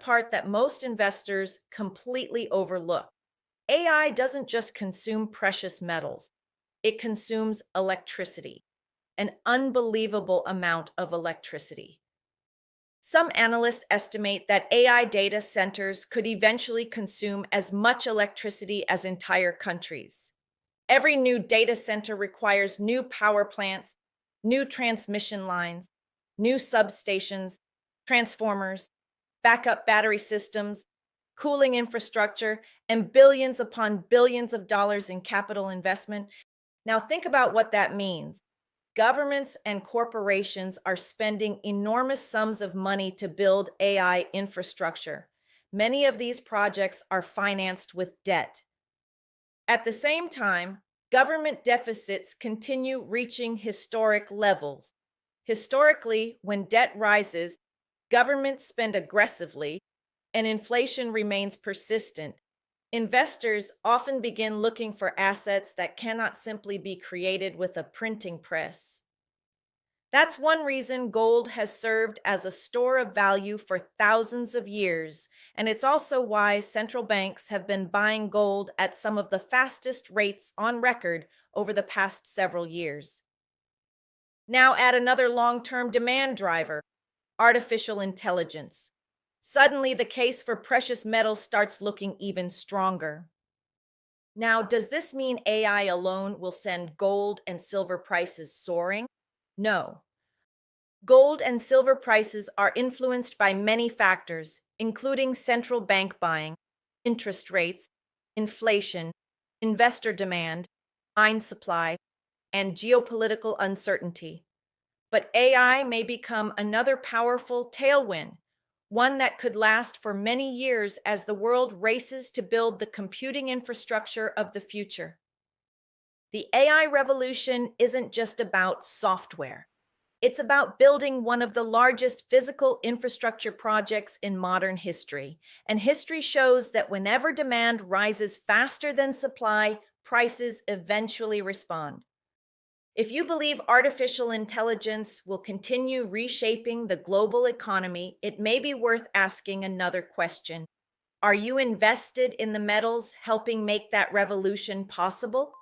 part that most investors completely overlook. AI doesn't just consume precious metals, it consumes electricity, an unbelievable amount of electricity. Some analysts estimate that AI data centers could eventually consume as much electricity as entire countries. Every new data center requires new power plants, new transmission lines, new substations, transformers, backup battery systems, cooling infrastructure, and billions upon billions of dollars in capital investment. Now, think about what that means. Governments and corporations are spending enormous sums of money to build AI infrastructure. Many of these projects are financed with debt. At the same time, government deficits continue reaching historic levels. Historically, when debt rises, governments spend aggressively and inflation remains persistent. Investors often begin looking for assets that cannot simply be created with a printing press. That's one reason gold has served as a store of value for thousands of years, and it's also why central banks have been buying gold at some of the fastest rates on record over the past several years. Now, add another long term demand driver: artificial intelligence. Suddenly, the case for precious metals starts looking even stronger. Now, does this mean AI alone will send gold and silver prices soaring? No. Gold and silver prices are influenced by many factors, including central bank buying, interest rates, inflation, investor demand, mine supply, and geopolitical uncertainty. But AI may become another powerful tailwind, one that could last for many years as the world races to build the computing infrastructure of the future. The AI revolution isn't just about software. It's about building one of the largest physical infrastructure projects in modern history. And history shows that whenever demand rises faster than supply, prices eventually respond. If you believe artificial intelligence will continue reshaping the global economy, it may be worth asking another question. Are you invested in the metals helping make that revolution possible?